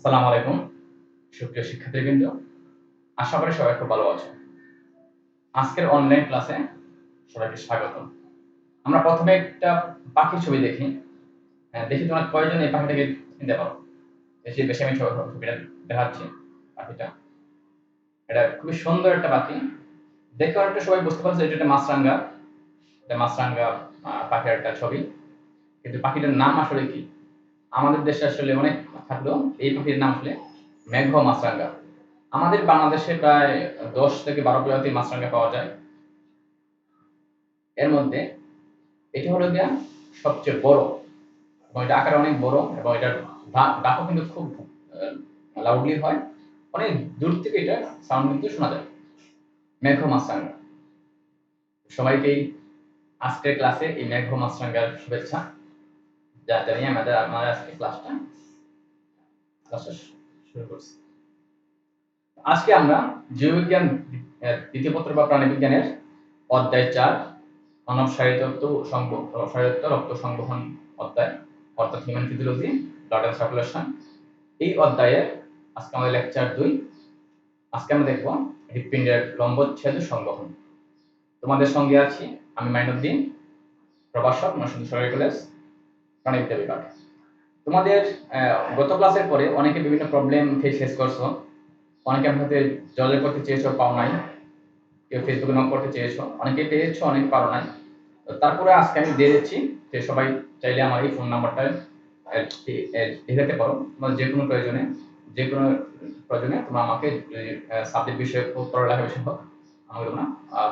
আসসালামু আলাইকুম সুপ্রিয় শিক্ষার্থীবৃন্দ, আশা করি সবাই খুব ভালো আছেন। আজকের অনলাইন ক্লাসে সবাইকে স্বাগতম। আমরা প্রথমে একটা পাখির ছবি দেখি। দেখি তোমরা কয়জন এই পাখিটাকে চিনতে পারো। বেশি আমি ছবিটা দেখাচ্ছি। পাখিটা এটা খুবই সুন্দর একটা পাখি। দেখে অনেকটা সবাই বুঝতে পারছে এটা একটা মাছরাঙা। এটা মাছরাঙা পাখির একটা ছবি। কিন্তু পাখিটার নাম আসলে কি? আমাদের দেশে আসলে অনেক থাকলেও এই পাখির নাম আসলে মেঘ মাছরাঙা। আমাদের বাংলাদেশে প্রায় 10 থেকে 12 প্রজাতির মাছরাঙা পাওয়া যায়। এর মধ্যে এটা হলো গিয়া সবচেয়ে বড় এবং এটা আকারে অনেক বড় এবং এটার ডাকও কিন্তু খুব লাউডলি হয়। অনেক দূর থেকে এটা সাউন্ড কিন্তু শোনা যায়। মেঘ মাছরাঙা। সবাইকেই আজকের ক্লাসে এই মেঘ মাছরাঙার শুভেচ্ছা। যা জানিয়ে আমার আজকে ক্লাসটা শুরু করছি। আজকে আমরা জীববিজ্ঞান দ্বিতীয় পত্র বা প্রাণীবিজ্ঞানের অধ্যায় 4 মানব শারীরতত্ত্ব রক্ত সংবহন অধ্যায় অর্থাৎ human physiology blood and circulation. এই অধ্যায়ে আজকে আমাদের লেকচার 2। আজকে আমরা দেখব হৃৎপিণ্ডের লম্বচ্ছেদ সংবহন। তোমাদের সঙ্গে আছি আমি মাইনুদ্দিন, প্রভাষক নরসিংদী সরকারি কলেজ, প্রাণীবিদ্যা বিভাগ। তোমাদের গত ক্লাসের পরে অনেকে বিভিন্ন প্রবলেম ফেস করছো। অনেকে আমাদের জলের করতে চেয়েছো, পাও নাই। কেউ ফেসবুকে নক করতে চেয়েছো, অনেকে পেয়েছো, অনেকে পারো নাই। তারপরে আজকে আমি দিয়ে দিচ্ছি যে সবাই চাইলে আমার এই ফোন নাম্বারটা লিখে দিতে পারো। তোমার যে কোনো প্রয়োজনে তোমরা আমাকে সাবজেক্ট বিষয়ে হোক, পড়ালেখা বিষয় হোক, আমাকে তোমরা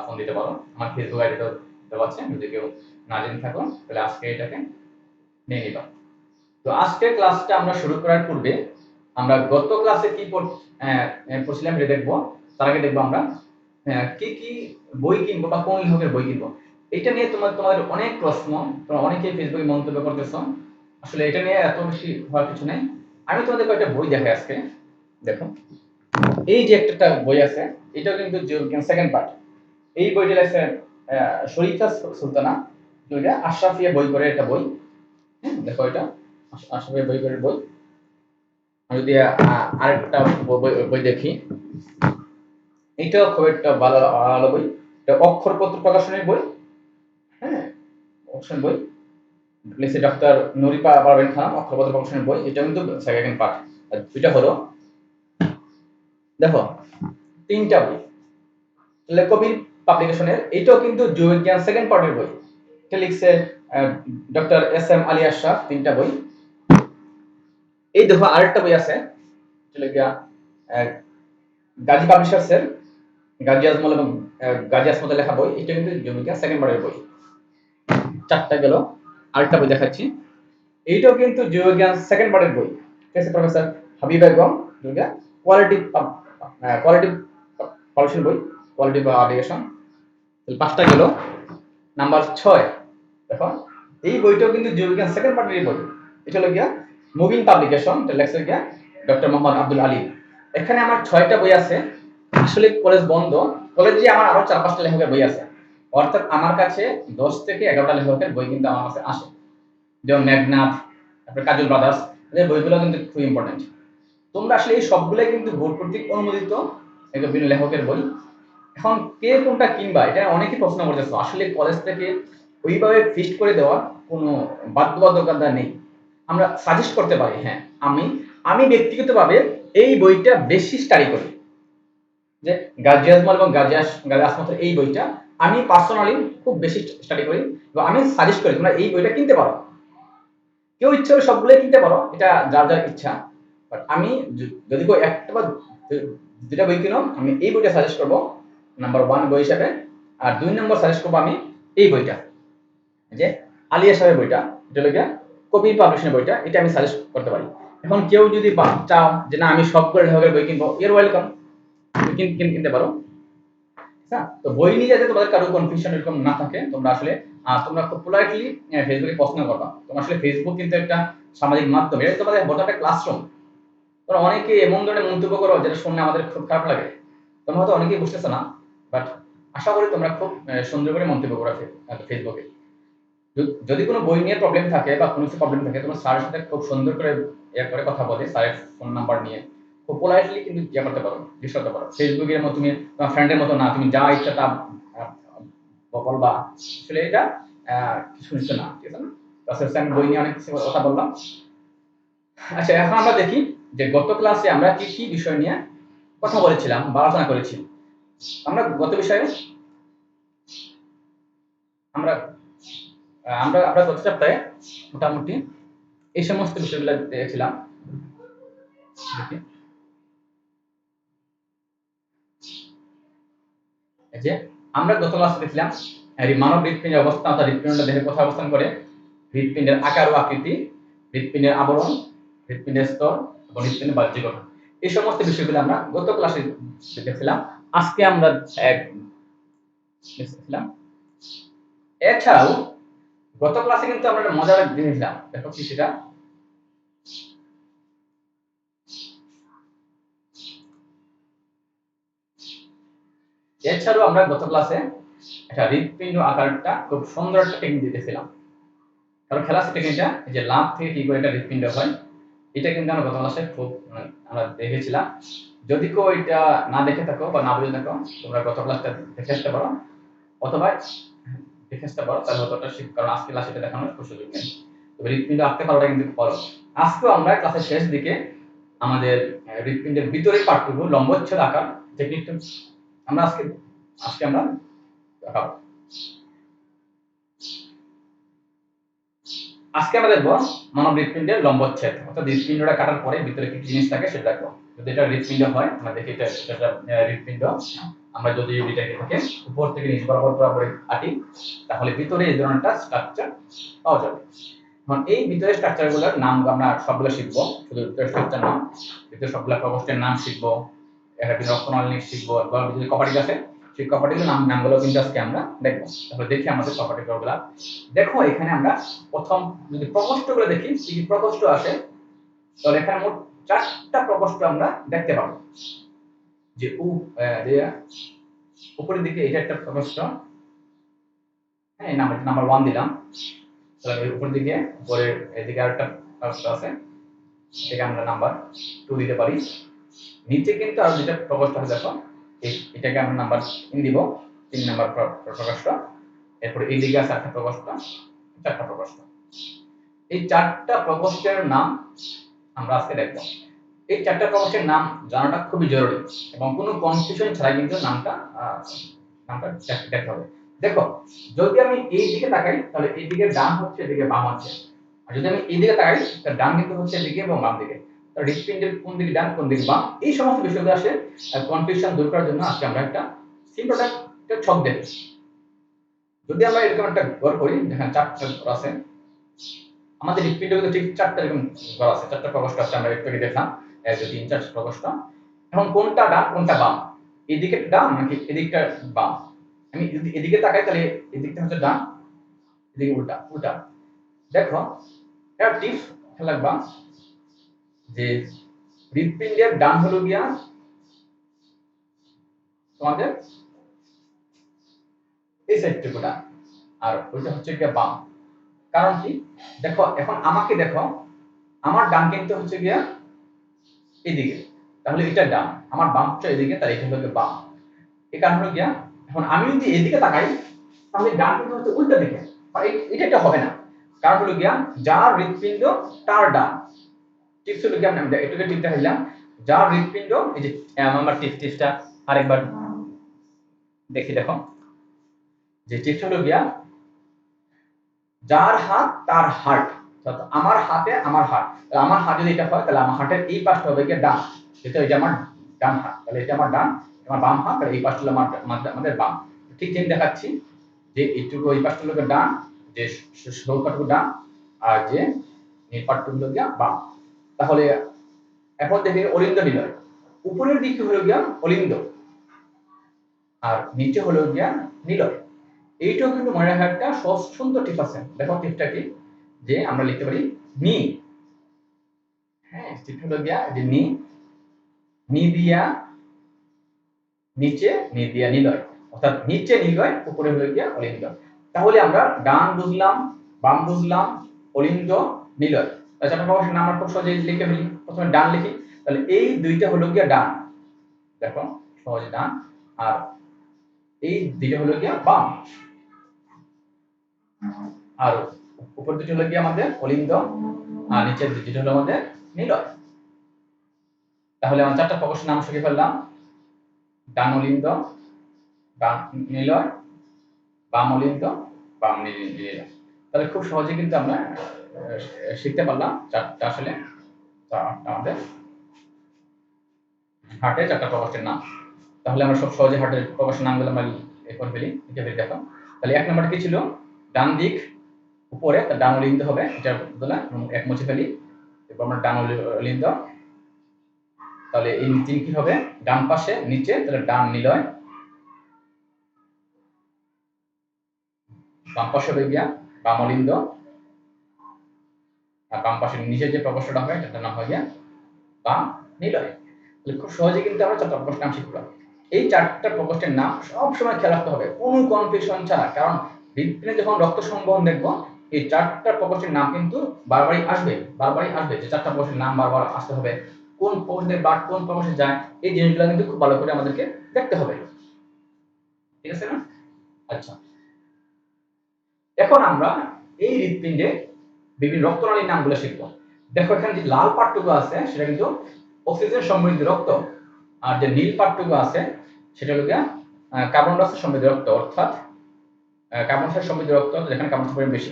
ফোন দিতে পারো। আমার ফেসবুক আইডিটা দেওয়া আছে, যদি কেউ না জেনে থাকো তাহলে আজকে এটাকে নিয়ে নিবা। তো আজকের ক্লাসটা আমরা শুরু করার পূর্বে আমরা গত ক্লাসে কি পড়ছিলাম এটা দেখবো। তার আগে দেখবো আমরা কি কি বই কিনবো বা কোন লেখকের বই কিনবো। এটা নিয়ে তোমাদের অনেক প্রশ্ন, তোমরা অনেকেই ফেসবুকে মন্তব্য করতেছো। আসলে এটা নিয়ে এত বেশি হওয়ার কিছু নেই। আমি তোমাদের কয়েকটা বই দেখাই আজকে। দেখো, এই যে একটা বই আছে, এটাও কিন্তু জীববিজ্ঞান সেকেন্ড পার্ট। এই বইটা লেখছে শরীফা সুলতানা, যেটা আশরাফিয়া বই করে একটা বই। হ্যাঁ, দেখো এটা আশরাফিয়া বই করে বই। আমি যদি আরেকটা বই দেখি, এটাও খুব একটা ভালো বই। এটা অক্ষরপত্র প্রকাশনের বই। হ্যাঁ, প্রকাশনের বই লিখছে ডক্টর নুরিপা পারভীন খান, অক্ষরপত্র প্রকাশনের বই। এটা কিন্তু সেকেন্ড পার্ট। আর দুইটা হলো, দেখো, তিনটা বই কবির পাবলিকেশনের। এটাও কিন্তু জীববিজ্ঞান সেকেন্ড পার্টের বই। এটা লিখছে doctor S M Ali Ashraf, তিনটা বই। এই দেখো আরেকটা বই আছে, গাজী পাবলিশার্সের গাজী আজমল এবং গাজী আসমতের লেখা বই। এটা কিন্তু জীববিজ্ঞান সেকেন্ড পার্টের বই। চারটা গেল। আরেকটা বই দেখাচ্ছি, এইটাও কিন্তু জীববিজ্ঞান সেকেন্ড পার্টের বই। ঠিক আছে, professor Habib Begum, quality quality publication বই, কোয়ালিটি পাবলিকেশন। পাঁচটা গেল। নাম্বার 6, দেখো, এই বইটাও কিন্তু জীববিজ্ঞান সেকেন্ড পার্টের বই। এটা হলো গিয়া মুভিং পাবলিকেশন, এটা লেখছে গিয়া ডক্টর মোহাম্মদ আব্দুল আলী। এখানে আমার 6টা বই আছে। আসলে কলেজ বন্ধ, কলেজে আমার আরো 4-5টা লেখকের বই আছে। অর্থাৎ আমার কাছে 10 থেকে 11টা লেখকের বই কিন্তু আমার কাছে আসে। যেমন মেঘনাথ, তারপরে কাজল ব্রাদার্স, এদের বইগুলো কিন্তু খুব ইম্পর্টেন্ট। তোমরা আসলে এই সবগুলাই কিন্তু বোর্ড কর্তৃক অনুমোদিত বিভিন্ন লেখকের বই। এখন কে কোনটা কিনবা, এটা অনেকেই প্রশ্ন করতেছো। আসলে কলেজ থেকে ওইভাবে ফিক্সড করে দেওয়ার কোনো বাধ্যবাধকতা নেই। আমরা সাজেস্ট করতে পারি। হ্যাঁ, আমি ব্যক্তিগতভাবে এই বইটা বেশি স্টাডি করি, যে গাজী আজমল এবং গাজী আসমতের এই বইটা আমি পার্সোনালি খুব বেশি স্টাডি করি এবং আমি সাজেস্ট করি তোমরা এই বইটা কিনতে পারো। কেউ ইচ্ছা করে সবগুলোই কিনতে পারো, এটা যার যার ইচ্ছা। বাট আমি যদি কেউ একটা বা দুটা বই কিনো, আমি এই বইটা সাজেস্ট করবো নাম্বার 1 বই হিসাবে। আর 2 নম্বর সাজেস্ট করবো আমি এই বইটা, যে আলিয়া সাহেবের বইটা, এটা হলো গিয়া কবির পাবলিশনের বইটা। এটা আমি সাজেস্ট করতে পারি। এখন কেউ যদি চাও যে না আমি সবগুলো লেখকের বই কিনবো, এর ওয়েলকাম, কিনতে পারো। তো বই নিয়ে যাতে তোমাদের কারো কনফিউশন এরকম না থাকে, তোমরা আসলে তোমরা খুব পোলাইটলি ফেসবুকে প্রশ্ন করবা। তোমরা আসলে ফেসবুক কিন্তু একটা সামাজিক মাধ্যম, এটা তোমাদের বড় একটা ক্লাসরুম। তোমরা অনেকে এমন ধরনের মন্তব্য করো যেটা শুনে আমাদের খুব খারাপ লাগে। তোমরা হয়তো অনেকেই বুঝতেছো না, বাট আশা করি তোমরা খুব সুন্দর করে মন্তব্য করো ফেসবুকে। যদি কোনো বই নিয়ে প্রবলেম থাকে বা কোনো কিছু প্রবলেম থাকে, তোমরা স্যারের সাথে খুব সুন্দর করে করে কথা বলে, স্যারের ফোন নাম্বার নিয়ে খুব পোলাইটলি কিন্তু করতে পারো, জিজ্ঞেস করতে পারো। ফেসবুকের মতো তুমি তোমার ফ্রেন্ডের মতো না, তুমি যা ইচ্ছা তা বলবা, আসলে এটা কিছু নিচ্ছে না, ঠিক আছে না? তো আমি বই নিয়ে অনেক কিছু কথা বললাম। আচ্ছা, এখন আমরা দেখি যে গত ক্লাসে আমরা কি কি বিষয় নিয়ে কথা বলেছিলাম বা আলোচনা করেছি। আমরা গত বিষয়ে আমরা আমরা গত সপ্তাহে মোটামুটি এই সমস্ত বিষয়গুলো দেখছিলাম। দেখি যে আমরা গত ক্লাসে দেখলাম মানব হৃৎপিণ্ডের অবস্থান, অর্থাৎ হৃৎপিণ্ডটা দেহের কোথায় অবস্থান করে, হৃৎপিণ্ডের আকার ও আকৃতি, হৃৎপিণ্ডের আবরণ, হৃৎপিণ্ডের স্তর এবং হৃৎপিণ্ডের বাহ্যিক গঠন, এই সমস্ত বিষয়গুলো আমরা গত ক্লাসে দেখছিলাম। আজকে আমরা দেখছিলাম। এছাড়াও গত ক্লাসে কিন্তু আমরা একটা মজার জিনিস দিলাম, দেখো কি সেটা। এছাড়াও আমরা গত ক্লাসে একটা হৃৎপিণ্ড আকারটা খুব সুন্দর একটা টেকনিক দিতেছিলাম। কারণ খেলা টেকনিকটা যে লাভ থেকে কি করে একটা হৃৎপিণ্ড হয়, এটা কিন্তু আমরা গত ক্লাসে খুব আমরা দেখেছিলাম। যদি কেউ এটা না দেখে থাকো বা না বুঝে থাকো, তোমরা গত ক্লাসটা দেখে আসতে পারো, অথবা দেখে আসতে পারো, তাহলে অতটা শিখতে, কারণ আজকে ক্লাসে এটা দেখানোর সুযোগ নেই। তো হৃৎপিণ্ড আঁকতে পারাটা কিন্তু বড়। আজকেও আমরা ক্লাসের শেষ দিকে আমাদের হৃৎপিণ্ডের ভিতরের পার্টটুকু লম্বচ্ছেদ আকার টেকনিকটা আমরা আজকে আমরা দেখাবো। আজকে আমরা দেখবো মানব হৃৎপিণ্ডের লম্বচ্ছেদ, অর্থাৎ হৃৎপিণ্ডটা কাটার পরে ভিতরে কি জিনিস থাকে সেটা দেখবো। যদি এটা হৃৎপিণ্ড হয়, আমরা দেখি এটা হৃৎপিণ্ড, আমরা যদি এটাকে থাকে উপর থেকে নিচ বরাবর বরাবর কাটি, তাহলে ভিতরে এই ধরনের স্ট্রাকচার পাওয়া যাবে। এখন এই ভিতরের স্ট্রাকচারগুলোর নাম আমরা সবগুলো শিখবো, শুধু ভিতরের স্ট্রাকচার না, ভিতরে সবগুলো প্রকোষ্ঠের নাম শিখবো, একটা রক্তনালী শিখবো, বা যদি কপাটি আছে সেই কপাটিগুলোর নামগুলো কিন্তু আজকে আমরা দেখবো। তাহলে দেখি আমাদের কপাটিগুলো। দেখো এখানে আমরা প্রথম যদি প্রকোষ্ঠগুলো দেখি, কি কি প্রকোষ্ঠ আছে, তাহলে এখানে মোট 4টা প্রকোষ্ঠ আমরা দেখতে পাবো। যে উপরের দিকে এটা একটা প্রকোষ্ঠ, হ্যাঁ, নাম্বার 1 দিলাম। তাহলে উপরের দিকে, উপরের এদিকে আরেকটা প্রকোষ্ঠ আছে, এটাকে আমরা নাম্বার 2 দিতে পারি। নিচে কিন্তু আরো দুটো প্রকোষ্ঠ আছে, দেখো এটাকে আমরা নাম্বার 3 দিব, 3 নাম্বার প্রকোষ্ঠ। এরপর এই দিকে আছে একটা প্রকোষ্ঠ, 4টা প্রকোষ্ঠ। এই 4টা প্রকোষ্ঠের নাম আমরা আজকে দেখব। এই 4টা প্রকোষ্ঠের নাম জানাটা খুবই জরুরি এবং কোনো কনফিউশন ছাড়াই কিন্তু নামটা দেখতে হবে। দেখো, যদি আমি এই দিকে তাকাই তাহলে এই দিকে ডান হচ্ছে, এদিকে বাম হচ্ছে, আর যদি আমি এই দিকে তাকাই তাহলে ডান কিন্তু হচ্ছে এদিকে এবং বাম দিকে। তাহলে হৃৎপিণ্ডের কোন দিকে ডান কোন দিকে বাম, এই সমস্ত বিষয়গুলো আসে কনফিউশন দূর করার জন্য আজকে আমরা একটা সিম্পল একটা ছক দেখব। যদি আমরা এরকম একটা ঘর করি, যেখানে 4টা ঘর আছে, আমাদের হৃৎপিণ্ড কিন্তু ঠিক 4টা এরকম ঘর আছে, 4টা প্রকোষ্ঠ আছে, আমরা একটু আগে দেখলাম 1 2 3 4 প্রকোষ্ঠ। এখন কোনটা ডান কোনটা বাম, এদিকে ডান নাকি এদিকটা বাম? আমি যদি এদিকে তাকাই তাহলে এদিকটা হচ্ছে ডান, এদিকে উল্টা উল্টা। দেখো এটা টিপস খেয়াল রাখবা যে হৃৎপিণ্ডের ডান হলো গিয়া তোমাদের এই সাইডটুকু ডান, আর ওইটা হচ্ছে গিয়া বাম। কারণ কি, দেখো এখন আমাকে দেখো, আমার ডান কিন্তু হচ্ছে গিয়া এদিকে, তাহলে এটা ডান, আমার বাম হচ্ছে এদিকে, তাহলে এটা হলো বাম। এই কারণ হলো গিয়া, এখন আমি যদি এদিকে তাকাই তাহলে ডান কিন্তু হচ্ছে উল্টা দিকে, আর এটা হবে না। কারণ হলো গিয়া যার হৃৎপিণ্ড তার ডান। টিপস হলো গিয়া, আমি এটাকে টিপটা হইলাম, যার হৃৎপিণ্ড, এই যে আমার টিপসটা আরেকবার দেখি, দেখো যে টিপস হলো গিয়া যার হাত তার হার্ট, আমার হাতে আমার হাত, আমার হাত যদি এটা হয় তাহলে আমার হাতের এই পাশটা হবে গিয়ে ডান, যেটা এটা আমার ডান হাত, তাহলে এটা আমার ডান, আমার বাম হাত, আর এই পাশটা হলো আমাদের বাম। ঠিক যেমন দেখাচ্ছি যে এইটুকু এই পাশটা হলো ডান, যে সরু পাটটুকু ডান, আর যে এই পাটটুকু হলো গিয়া বাম। তাহলে এখন দেখি অলিন্দ নিলয়, উপরের দিকে হলো গিয়া অলিন্দ আর নিচে হলো গিয়া নিলয়। এইটাও কিন্তু মনে রাখার একটা সুন্দর টিপ আছে। দেখো টিপটা কি, যে আমরা লিখতে পারি নি, হ্যাঁ টিপ হলো গিয়া যে নি, নি দিয়া নিচে, নি দিয়া নিলয়, অর্থাৎ নিচে নিলয় উপরে হলো গিয়া অলিন্দ। তাহলে আমরা ডান বুঝলাম, বাম বুঝলাম, অলিন্দ, নিলয়। চারটা প্রকোষ্ঠের নাম আমরা খুব সহজেই লিখে ফেলি। প্রথমে ডান লিখি, তাহলে এই দুইটা হলো গিয়া ডান, দেখো সহজে ডান, আর এই দুইটা হলো গিয়া বাম, আর উপর দুটো হলো গিয়া আমাদের অলিন্দ, আর নিচের দুটো হলো আমাদের নিলয়। তাহলে আমরা চারটা প্রকোষ্ঠের নাম শিখে ফেললাম, ডান অলিন্দ, বাম নিলয়, বাম অলিন্দ, বাম নিলয়। তাহলে খুব সহজে কিন্তু আমরা শিখতে পারলাম চারটা আসলে আমাদের হার্টের চারটা প্রকোষ্ঠের নাম। তাহলে আমরা সব সহজে হার্টের প্রকোষ্ঠের নামগুলো আমরা করে ফেলি, লিখে ফেলি। দেখো তাহলে এক নম্বর কি ছিল, ডান দিক উপরে, তার ডান অলিন্দ হবে, এটা বদলে এক মুছে ফেলি, এরপর আমরা ডান অলিন্দ, তাহলে এই তিন কি হবে, ডান পাশে নিচে, তাহলে ডান নিলয়, বাম পাশে হবে গিয়া বাম অলিন্দ, আর বাম পাশে নিচে যে প্রকোষ্ঠটা হবে সেটার নাম হয় গিয়া বাম নিলয়। তাহলে খুব সহজে কিন্তু আমরা চারটা প্রকোষ্ঠের নাম শিখলাম। এই চারটা প্রকোষ্ঠের নাম সব সময় খেয়াল রাখতে হবে, কোনো কনফিউশন ছাড়া, কারণ হৃদপিণ্ডে যখন রক্ত সংবহন দেখবো, এই চারটা প্রকোষ্ঠের নাম কিন্তু বারবারই আসবে, যে চারটা প্রকোষ্ঠের নাম বারবার আসতে হবে, কোন প্রকোষ্ঠে ব্লাড কোন প্রকোষ্ঠে যায়, এই জিনিসগুলো কিন্তু খুব ভালো করে আমাদেরকে দেখতে হবে, ঠিক আছে না? আচ্ছা, এখন আমরা এই হৃদপিণ্ডে বিভিন্ন রক্তনালীর নামগুলো শিখবো। দেখো এখানে যে লাল পাটটুকু আছে সেটা কিন্তু অক্সিজেন সমৃদ্ধ রক্ত, আর যে নীল পাটটুকু আছে সেটা হলো কার্বন ডাই অক্সাইড সমৃদ্ধ রক্ত, অর্থাৎ কার্বন ডাই অক্সাইড সমৃদ্ধ রক্ত, যেখানে কার্বন ডাই অক্সাইড বেশি।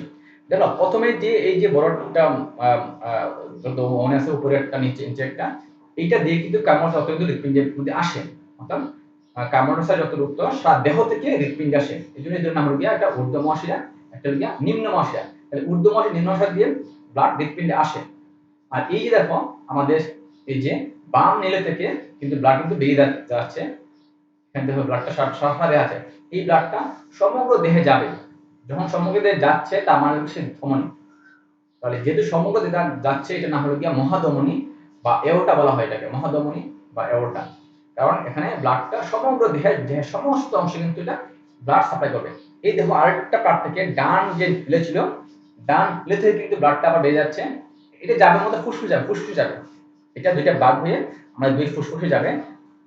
দেখো প্রথমে যে এই যে বড়টা মনে আছে, উপরে একটা নিচে একটা, এইটা দিয়ে কিন্তু কার্বন ডাই অক্সাইড কিন্তু হৃদপিণ্ডের মধ্যে আসে, অর্থাৎ কার্বন ডাই অক্সাইড যত রক্ত সারা দেহ থেকে হৃদপিণ্ডে আসে। এই জন্য এদের নাম হলো একটা ঊর্ধ্ব মহাশিরা, একটা হলো নিম্ন মহাশিরা। তাহলে ঊর্ধ্ব মহাশিরা নিম্ন মহাশিরা দিয়ে ব্লাড হৃদপিণ্ডে আসে। আর এই যে দেখো আমাদের এই যে বাম নিলে থেকে কিন্তু ব্লাড কিন্তু বেরিয়ে যাচ্ছে, এখানে দেখো ব্লাডটা সারা দেহে আছে, এই ব্লাডটা সমগ্র দেহে যাবে, যখন সমগ্র দেহে যাচ্ছে তার মানে হচ্ছে ধমনী। তাহলে যেহেতু সমগ্র দেহে যাচ্ছে, এটা না হলো গিয়া মহাধমনী বা এওর্টা বলা হয় এটাকে, মহাধমনী বা এওর্টা, কারণ এখানে ব্লাডটা সমগ্র দেহের সমস্ত অংশে কিন্তু এটা ব্লাড সাপ্লাই করবে। এই দেখো আরেকটা পার্ট থেকে ডান যে প্লে ছিল, ডান প্লে থেকে কিন্তু ব্লাডটা আবার বেরিয়ে যাচ্ছে, এটা যাবে মধ্যে ফুসফুস যাবে, এটা দুইটা ভাগ হয়ে আমাদের দুই ফুসফুসে যাবে।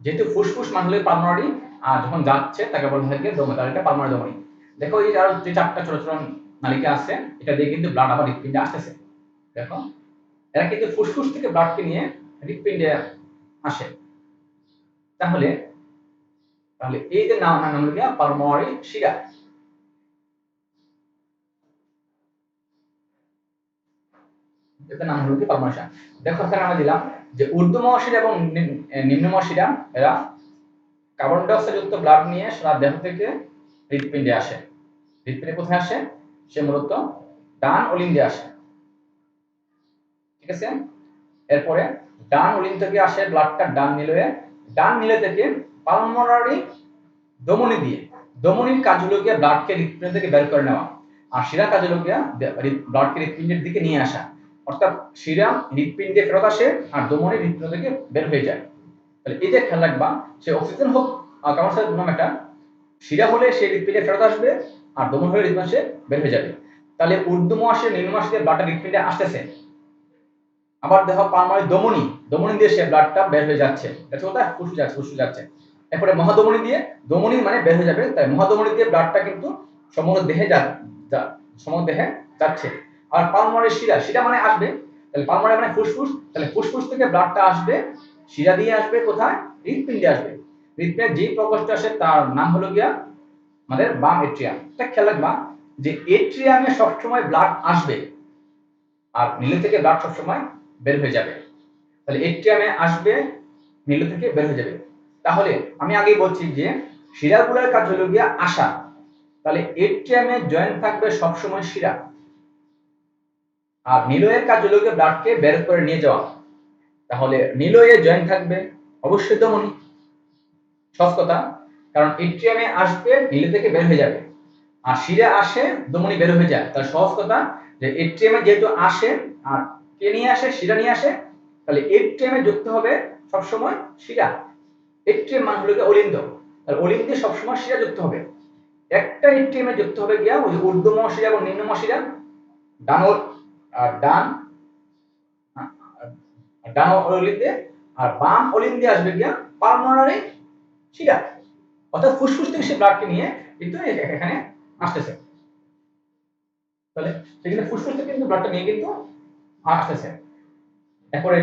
যেহেতু ফুসফুস মানে হলো পালমোনারি, আর যখন যাচ্ছে তাকে বলা হয় ধমনী, তাহলে এটা পালমোনারি ধমনী। দেখো এই আরো যে চারটা ছোট ছোট নালিকা আছে, এটা দিয়ে কিন্তু ব্লাড আবার হৃদপিণ্ডে আসতেছে। দেখো এরা কিন্তু ফুসফুস থেকে ব্লাডকে নিয়ে হৃদপিণ্ডে আসে। তাহলে তাহলে এই যে নাম হলো গিয়া পালমোনারি শিরা। এটার নাম হলো কি পালমোনারি শিরা। দেখো এখানে আমরা দিলাম যে ঊর্ধ্ব মহাশিরা এবং নিম্ন মহাশিরা, এরা কার্বন ডাই অক্সাইড যুক্ত ব্লাড নিয়ে সারা দেহ থেকে হৃদপিণ্ডে আসে। হৃদপিণ্ডে কোথায় আসে, সে মূলত ডান অলিন্দে আসে, ঠিক আছে? এরপরে ডান অলিন্দ থেকে আসে ব্লাডটা ডান নিলয়ে, ডান নিলয় থেকে পালমোনারি ধমনী দিয়ে, ধমনীর কাজ হলো গিয়ে ব্লাডকে হৃদপিণ্ড থেকে বের করে নেওয়া, আর শিরা কাজ হলো গিয়ে ব্লাডকে হৃদপিণ্ডের দিকে নিয়ে আসা, অর্থাৎ শিরা হৃদপিণ্ডে ফেরত আসে আর ধমনী হৃদপিণ্ড থেকে বের হয়ে যায়। তাহলে এই যে খেয়াল রাখবা, সে অক্সিজেন হোক কার্বন ডাই অক্সাইড নাম একটা, শিরা হলে সে হৃদপিণ্ডে ফেরত আসবে আর ধমনী হলে হৃদপিণ্ডে বের হয়ে যাবে। তাহলে ঊর্ধ্ব মহাশয় নিম্ন মহাশয় দিয়ে ব্লাডটা হৃদপিণ্ডে আসতেছে, আবার দেখো পালমোনারি ধমনী দিয়ে সে ব্লাডটা বের হয়ে যাচ্ছে, এটা কোথায়, ফুসফুস যাচ্ছে। এরপরে মহাধমনী দিয়ে, ধমনী মানে বের হয়ে যাবে, তাই মহাধমনী দিয়ে ব্লাডটা কিন্তু সমগ্র দেহে সমগ্র দেহে যাচ্ছে। আর পালমোনারি শিরা মানে আসবে, তাহলে পালমোনারি মানে ফুসফুস, তাহলে ফুসফুস থেকে ব্লাডটা আসবে, শিরা দিয়ে আসবে কোথায়, হৃদপিণ্ডে আসবে। হৃদপিণ্ডে যে প্রকোষ্ঠ আসে তার নাম হলো গিয়া আমাদের বাম এট্রিয়াম। এটা খেয়াল রাখবা যে এট্রিয়ামে সবসময় ব্লাড আসবে আর নীল থেকে ব্লাড সবসময় বের হয়ে যাবে। তাহলে এট্রিয়ামে আসবে, নীল থেকে বের হয়ে যাবে। তাহলে আমি আগেই বলছি যে শিরাগুলোর কাজ হলো গিয়া আসা, তাহলে এট্রিয়ামে জয়েন্ট থাকবে সবসময় শিরা, আর নিলয়ের কাজ হলো গিয়ে ব্লাডকে বের করে নিয়ে যাওয়া, তাহলে নিলয়ে জয়েন্ট থাকবে অবশ্যই ধমনী, সহজ কথা, কারণ এট্রিয়ামে আসবে নীল থেকে বের হয়ে যাবে, আর শিরা আসে ধমনী বের হয়ে যায়, তার সহজ কথা যে এট্রিয়ামে যেহেতু আসে আর কে নিয়ে আসে, শিরা নিয়ে আসে, তাহলে এট্রিয়ামে যুক্ত হবে সবসময় শিরা, এট্রিয়াম মানে হলো অলিন্দ, তাহলে অলিন্দে সবসময় শিরা যুক্ত হবে। একটা এট্রিয়ামে যুক্ত হবে গিয়া ওই ঊর্ধ্ব মহাশিরা এবং নিম্ন মহাশিরা, ডান আর ডান ডান অলিন্দে, আর বাম অলিন্দে আসবে গিয়া পালমোনারি শিরা, অর্থাৎ ফুসফুস থেকে সে ব্লাডকে নিয়ে কিন্তু এখানে আসতেছে। তাহলে সেখানে ফুসফুস থেকে কিন্তু ব্লাডটা নিয়ে কিন্তু আসতেছে। এরপরে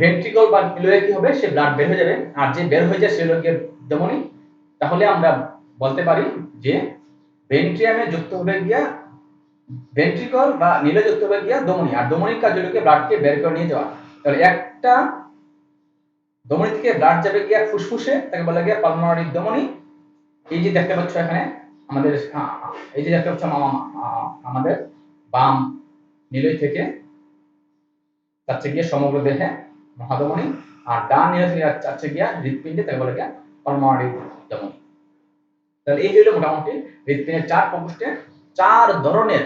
ভেন্ট্রিকল বা নিলয়ে কি হবে, সে ব্লাড বের হয়ে যাবে, আর যে বের হয়ে যায় সে হলো গিয়ে ধমনী। তাহলে আমরা বলতে পারি যে ভেন্ট্রিয়ামে যুক্ত হবে গিয়া ভেন্ট্রিকল বা নিলয়ে যুক্ত হবে গিয়া ধমনী, আর ধমনীর কাজ হলো গিয়ে ব্লাডকে বের করে নিয়ে যাওয়া। তাহলে একটা ধমনী থেকে ব্লাড যাবে গিয়া ফুসফুসে, তাকে বলা গিয়া পালমোনারি ধমনী। এই যে দেখতে পাচ্ছ এখানে আমাদের, এই যে দেখতে পাচ্ছ আমাদের বাম নিলয় থেকে যাচ্ছে গিয়ে সমগ্র দেহে মহাধমনী, আর ডান নিলয় থেকে যাচ্ছে গিয়া হৃৎপিণ্ডে, তাকে বলা গিয়া পালমোনারি ধমনী। তাহলে এই হলো মোটামুটি হৃৎপিণ্ডের চার প্রকোষ্ঠে চার ধরনের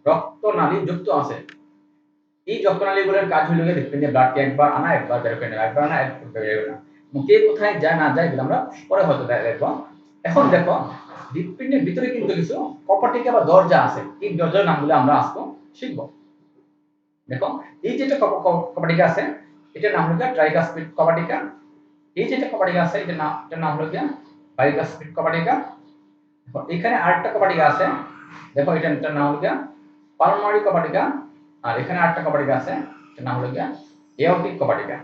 রক্তনালী যুক্ত আছে। এই রক্তনালীগুলোর কাজ হলো হৃৎপিণ্ডে ব্লাডকে একবার আনা একবার বের করে নেওয়া, একবার আনা একবার বের করে নেওয়া। কে কোথায় যায় না যায় এগুলো আমরা পরে হয়তো দেখবো। এখন দেখো হৃৎপিণ্ডের ভিতরে কিন্তু কিছু কপাটিকা বা দরজা আছে, এই দরজার নামগুলো আমরা আজকে শিখবো। দেখো এই যেটা কপাটিকা আছে এটার নাম হলো ট্রাইকাসপিড কপাটিকা। এই যেটা কপাটিকা আছে এটার নাম হলো বাইকাসপিড কপাটিকা। দেখো এখানে আরেকটা কপাটিকা আছে, দেখো এটার নাম হলো পালমোনারি কপাটিকা, আর এখানে আরেকটা কপাটিকা আছে এটার নাম হলো এওরটিক কপাটিকা।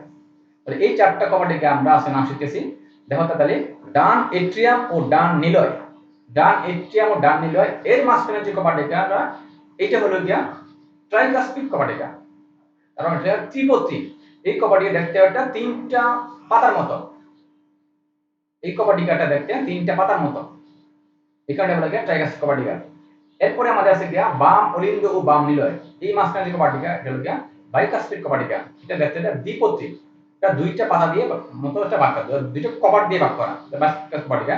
তাহলে এই চারটা কপাটিকা আমরা আজকে নাম শিখতেছি। দেখো তাহলে ডান এট্রিয়াম ও ডান নিলয়, ডান এট্রিয়াম ও ডান নিলয় এর মাঝখানে যে কপাটিকাটা এটা হলো ট্রাইকাসপিড কপাটিকা, কারণ এটা ত্রিপত্রী। এই কপাটিকা দেখতে একটা তিনটা পাতার মতো, এই কপাটিকাটা দেখতে তিনটা পাতার মতো, এই কারণে বলা যায় ট্রাইকাসপিড কপাটিকা। এরপরে আমাদের আছে বাম অলিন্দ ও বাম নিলয়, এই মাঝখানে যে কপাটিকা এটা হলো বাইকাসপিড কপাটিকা। এটা দেখতে একটা দ্বিপত্রী, এটা দুইটা পাতা দিয়ে মতো একটা ভাগ করা, দুইটা কপাট দিয়ে ভাগ করা বাইকাসপিড কপাটিকা।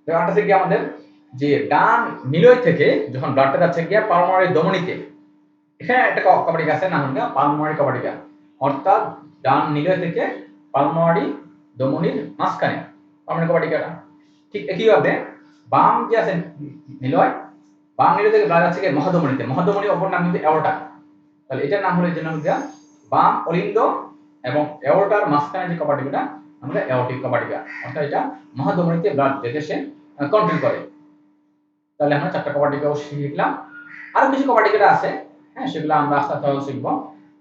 আর আছে আমাদের যে ডান নিলয় থেকে যখন ব্লাডটা যাচ্ছে পালমোনারি ধমনীতে, এখানে একটা কপাটিকা আছে নাম হলো পালমোনারি কপাটিকা, অর্থাৎ ডান নিলয় থেকে পালমোনারি ধমনীর মাঝখানে পালমোনারি কপাটিকাটা। ঠিক একইভাবে বাম যে আছে নিলয়, বাম নিলয় থেকে ব্লাড যাচ্ছে মহাধমনীতে, মহাধমনীর অপর নাম কিন্তু এওরটা। তাহলে এটার নাম হলো এই জন্য বাম অলিন্দ এবং এওরটার মাঝখানে যে কপাটিকাটা আমরা এওরটিক কপাটিকা, অর্থাৎ এটা মহাধমনীতে ব্লাড যেতে সে কন্ট্রোল করে। তাহলে আমরা চারটা কপাটিকাও শিখলাম, আরো কিছু কপাটিকা আছে, হ্যাঁ সেগুলো আমরা আস্তে আস্তে শিখবো।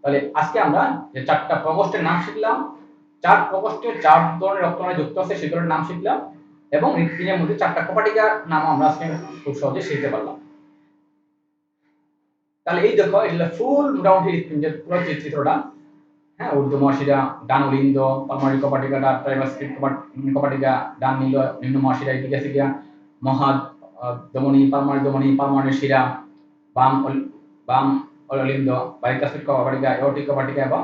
তাহলে আজকে আমরা যে চারটা প্রকোষ্ঠের নাম শিখলাম, চার প্রকোষ্ঠে চার ধরনের রক্তনালী যুক্ত আছে সেগুলোর নাম শিখলাম, এবং হৃৎপিণ্ডের মধ্যে চারটা কপাটিকার নাম আমরা আজকে খুব সহজে শিখতে পারলাম। তাহলে এই দেখো এটা ফুল মোটামুটি হৃৎপিণ্ডের পুরো চিত্রটা, হ্যাঁ ঊর্ধ্ব মহাশিরা, ডান অলিন্দ, পালমোনারি কপাটিকা, ট্রাইকাসপিড কপাটিকা, ডান নিম্ন মহাশিরা, এদিকে আছে মহা ধমনী, পালমোনারি ধমনী, পালমোনারি শিরা, বাম বাম অলিন্দ, বাইকাসপিড কপাটিকা, এওরটিক কপাটিকা এবং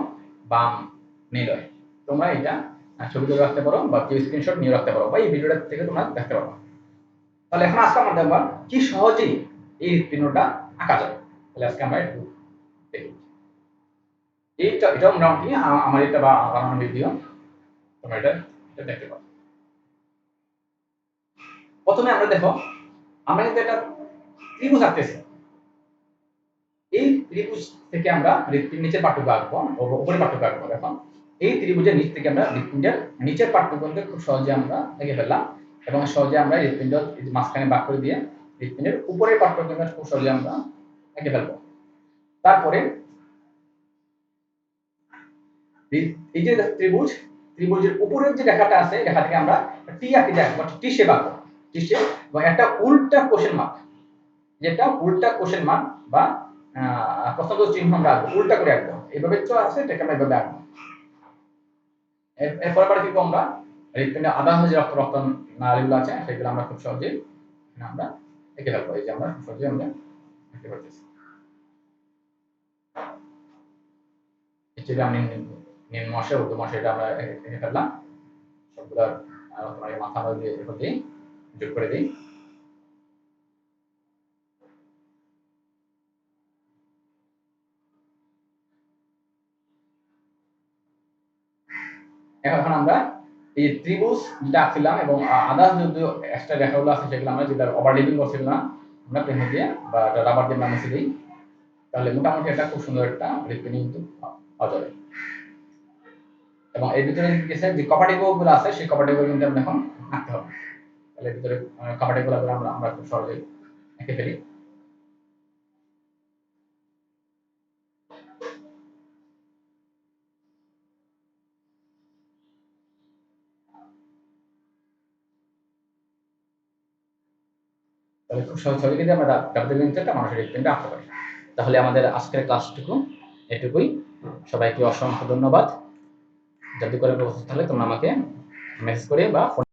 বাম নিলয়। তোমরা এটা ছবি তুলে রাখতে পারো বা কেউ স্ক্রিনশট নিয়ে রাখতে পারো বা এই ভিডিওটা থেকে তোমরা দেখতে পারো। তাহলে এখন আজকে আমরা দেখব কি সহজেই এই হৃৎপিণ্ডটা আঁকা যায়। তাহলে আজকে আমরা একটু দেখি, এটাও মোটামুটি আমার এটা বানানো ভিডিও, তোমরা এটা দেখতে পারো। প্রথমে আমরা দেখো আমরা কিন্তু এটা ত্রিভুজ আঁকতেছি, এই ত্রিভুজ থেকে আমরা হৃৎপিণ্ড নিচের পার্টটুকু আঁকবো, উপরের পার্টটুকু আঁকবো। এখন এই ত্রিভুজের নিচ থেকে আমরা হৃৎপিণ্ডের নিচের পার্টটুকুকে খুব সহজে আমরা এঁকে ফেললাম, এবং সহজে আমরা হৃৎপিণ্ড মাঝখানে ভাগ করে দিয়ে হৃৎপিণ্ডের উপরের পার্টটুকুকে খুব সহজে আমরা এঁকে ফেলবো। তারপরে এই যে ত্রিভুজ, ত্রিভুজের উপরের যে রেখাটা আছে রেখা থেকে আমরা টি আঁকি দেখবো, টি শেপ আঁকবো, টি শেপ, এবং একটা উল্টা কোশ্চেন মার্ক, যেটা উল্টা কোশ্চেন মার্ক বা প্রশ্নবোধক চিহ্ন আমরা আঁকবো, উল্টা করে আঁকবো, এইভাবে তো আছে এটাকে আমরা এইভাবে আঁকবো। এরপরে পরে কিন্তু আমরা হৃৎপিণ্ডে আধা যে রক্ত নালীগুলো আছে সেগুলো আমরা খুব সহজেই আমরা এঁকে ফেলবো। এই যে আমরা খুব সহজেই আমরা এঁকে ফেলতেছি, আমি নিম্ন মাসে ঊর্ধ্ব মাসে এটা আমরা এঁকে ফেললাম, সবগুলোর মাথা দিয়ে এরপর দিই যোগ করে দিই। এখন আমরা এই ত্রিভুজ যেটা আঁকছিলাম এবং আদার্স যে এক্সট্রা রেখাগুলো আছে সেগুলো আমরা যেটা ওভারলিপিং করছি সেগুলো আমরা পেন দিয়ে বা রাবার দিয়ে আমরা মুছে দিই, তাহলে মোটামুটি একটা খুব সুন্দর একটা হৃৎপিণ্ড কিন্তু পাওয়া যাবে। এবং এর ভিতরে গেছে যে কপাটেবল গুলো আছে সেই কপাটেবল কিন্তু আমরা এখন আঁকতে হবে। তাহলে এর ভিতরে কপাটেবল গুলো আমরা আমরা খুব সহজেই এঁকে ফেলি। তাহলে খুব সহজে কিন্তু আমরা ডাব্লিউ একটা মানুষের হৃৎপিণ্ড আঁকতে পারি। তাহলে আমাদের আজকের ক্লাসটুকু এটুকুই। সবাইকে অসংখ্য ধন্যবাদ। যদি করে প্রশ্ন থাকলে তোমরা আমাকে মেসেজ করে বা